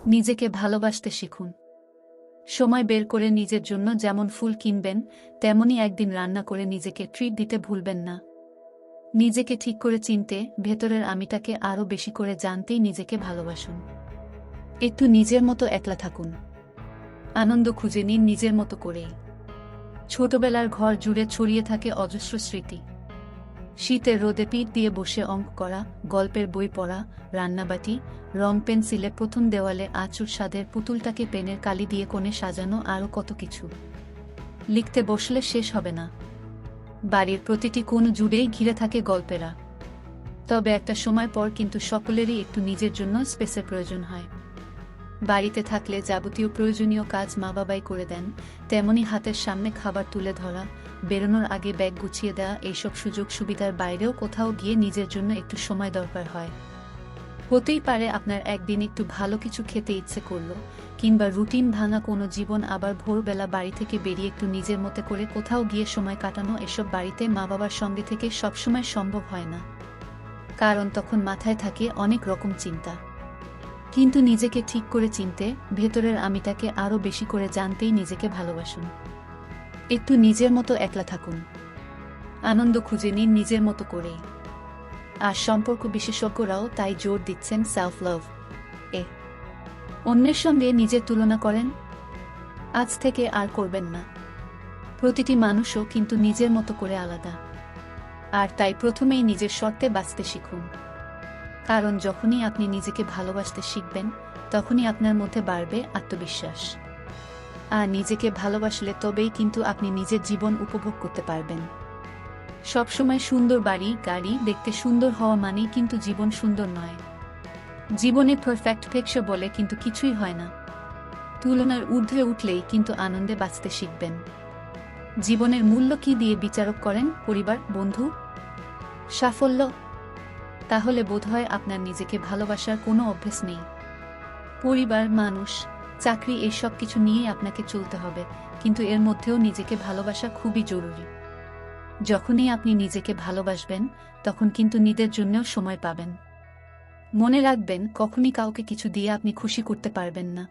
নিজেকে ভালোবাসতে শিখুন। সময় বের করে নিজের জন্য যেমন ফুল কিনবেন, তেমনি একদিন রান্না করে নিজেকে ট্রিট দিতে ভুলবেন না। নিজেকে ঠিক করে চিনতে, ভেতরের আমিটাকে আরও বেশি করে জানতেই নিজেকে ভালোবাসুন। একটু নিজের মতো একলা থাকুন। আনন্দ খুঁজে নিন নিজের মতো করেই। ছোটবেলার ঘর জুড়ে ছড়িয়ে থাকে অজস্র স্মৃতি। শীতের রোদে পিঠ দিয়ে বসে অঙ্ক করা, গল্পের বই পড়া, রান্নাবাটি, রং পেন্সিলে প্রথম দেওয়ালে আঁচুর স্বাদের পুতুলটাকে পেনের কালি দিয়ে কোণে সাজানো, আরও কত কিছু। লিখতে বসলে শেষ হবে না। বাড়ির প্রতিটি কোণ জুড়েই ঘিরে থাকে গল্পেরা। তবে একটা সময় পর কিন্তু সকলেরই একটু নিজের জন্য স্পেসের প্রয়োজন হয়। বাড়িতে থাকলে যাবতীয় প্রয়োজনীয় কাজ মা বাবাই করে দেন, তেমনি হাতের সামনে খাবার তুলে ধরা, বেরোনোর আগে ব্যাগ গুছিয়ে দেওয়া, এইসব সুযোগ সুবিধার বাইরেও কোথাও গিয়ে নিজের জন্য একটু সময় দরকার হয়। হতেই পারে আপনার একদিন একটু ভালো কিছু খেতে ইচ্ছে করলো, কিংবা রুটিন ভাঙা কোনো জীবন, আবার ভোরবেলা বাড়ি থেকে বেরিয়ে একটু নিজের মতো করে কোথাও গিয়ে সময় কাটানো। এসব বাড়িতে মা বাবার সঙ্গে থেকে সবসময় সম্ভব হয় না, কারণ তখন মাথায় থাকে অনেক রকম চিন্তা। কিন্তু নিজেকে ঠিক করে চিনতে, ভেতরের আমিটাকে আরও বেশি করে জানতেই নিজেকে ভালোবাসুন। একটু নিজের মতো একলা থাকুন। আনন্দ খুঁজে নিন নিজের মতো করেই। আর সম্পর্ক বিশেষজ্ঞরাও তাই জোর দিচ্ছেন সেলফ লাভ এ। অন্যের সঙ্গে নিজের তুলনা করেন, আজ থেকে আর করবেন না। প্রতিটি মানুষও কিন্তু নিজের মতো করে আলাদা। আর তাই প্রথমেই নিজের শর্তে বাঁচতে শিখুন। কারণ যখনই আপনি নিজেকে ভালোবাসতে শিখবেন, তখনই আপনার মধ্যে বাড়বে আত্মবিশ্বাস। আর নিজেকে ভালোবাসলে তবেই কিন্তু আপনি নিজের জীবন উপভোগ করতে পারবেন। সবসময় সুন্দর বাড়ি গাড়ি দেখতে সুন্দর হওয়া মানেই কিন্তু জীবন সুন্দর নয়। জীবনে পারফেক্ট ফেকশো বলে কিন্তু কিছুই হয় না। তুলনার ঊর্ধ্বে উঠলেই কিন্তু আনন্দে বাঁচতে শিখবেন। জীবনের মূল্য কি দিয়ে বিচারক করেন? পরিবার, বন্ধু, সাফল্য? তাহলে বোধহয় আপনার নিজেকে ভালোবাসার কোনো অভ্যেস নেই। পরিবার, মানুষ, চাকরি, এইসব কিছু নিয়েই আপনাকে চলতে হবে, কিন্তু এর মধ্যেও নিজেকে ভালোবাসা খুবই জরুরি। যখনই আপনি নিজেকে ভালোবাসবেন, তখন কিন্তু নিজের জন্যও সময় পাবেন। মনে রাখবেন, কখনই কাউকে কিছু দিয়ে আপনি খুশি করতে পারবেন না।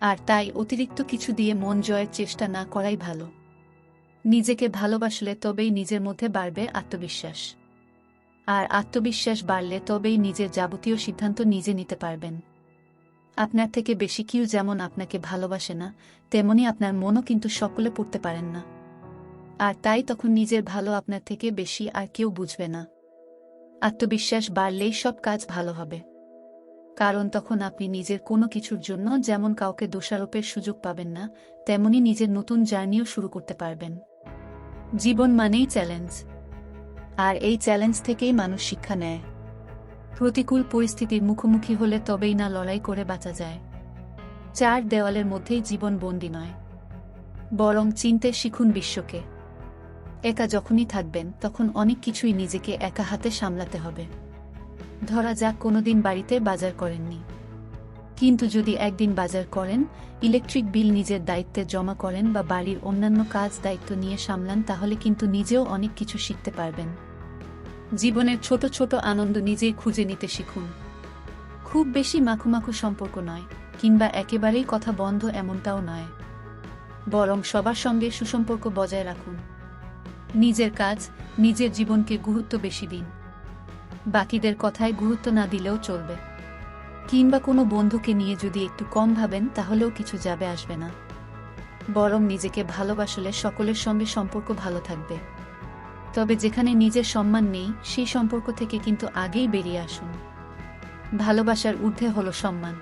আর তাই অতিরিক্ত কিছু দিয়ে মন জয়ের চেষ্টা না করাই ভালো। নিজেকে ভালোবাসলে তবেই নিজের মধ্যে বাড়বে আত্মবিশ্বাস। আর আত্মবিশ্বাস বাড়লে তবেই নিজের যাবতীয় সিদ্ধান্ত নিজে নিতে পারবেন। আপনার থেকে বেশি কেউ যেমন আপনাকে ভালোবাসে না, তেমনি আপনার মনও কিন্তু সকলে পড়তে পারেন না। আর তাই তখন নিজের ভালো আপনার থেকে বেশি আর কেউ বুঝবে না। আত্মবিশ্বাস বাড়লেই সব কাজ ভালো হবে। কারণ তখন আপনি নিজের কোনো কিছুর জন্য যেমন কাউকে দোষারোপের সুযোগ পাবেন না, তেমনি নিজের নতুন জার্নিও শুরু করতে পারবেন। জীবন মানেই চ্যালেঞ্জ। আর এই চ্যালেঞ্জ থেকেই মানুষ শিক্ষা নেয়। প্রতিকূল পরিস্থিতির মুখোমুখি হলে তবেই না লড়াই করে বাঁচা যায়। চার দেওয়ালের মধ্যেই জীবন বন্দী নয়, বরং চিনতে শিখুন বিশ্বকে। একা যখনই থাকবেন, তখন অনেক কিছুই নিজেকে একা হাতে সামলাতে হবে। ধরা যাক কোনোদিন বাড়িতে বাজার করেননি, কিন্তু যদি একদিন বাজার করেন, ইলেকট্রিক বিল নিজের দায়িত্বে জমা করেন বা বাড়ির অন্যান্য কাজ দায়িত্ব নিয়ে সামলান, তাহলে কিন্তু নিজেও অনেক কিছু শিখতে পারবেন। জীবনের ছোট ছোট আনন্দ নিজেই খুঁজে নিতে শিখুন। খুব বেশি মাখুমাখু সম্পর্ক নয়, কিংবা একেবারেই কথা বন্ধ এমনটাও নয়, বরং সবার সঙ্গে সুসম্পর্ক বজায় রাখুন। নিজের কাজ, নিজের জীবনকে গুরুত্ব বেশি দিন। বাকিদের কথায় গুরুত্ব না দিলেও চলবে। কিংবা কোনো বন্ধুকে নিয়ে যদি একটু কম ভাবেন, তাহলেও কিছু যাবে আসবে না। বরং নিজেকে ভালোবাসলে সকলের সঙ্গে সম্পর্ক ভালো থাকবে। তবে যেখানে নিজের সম্মান নেই, সেই সম্পর্ক থেকে কিন্তু আগেই বেরিয়ে আসুন। ভালোবাসার ঊর্ধ্বে হলো সম্মান।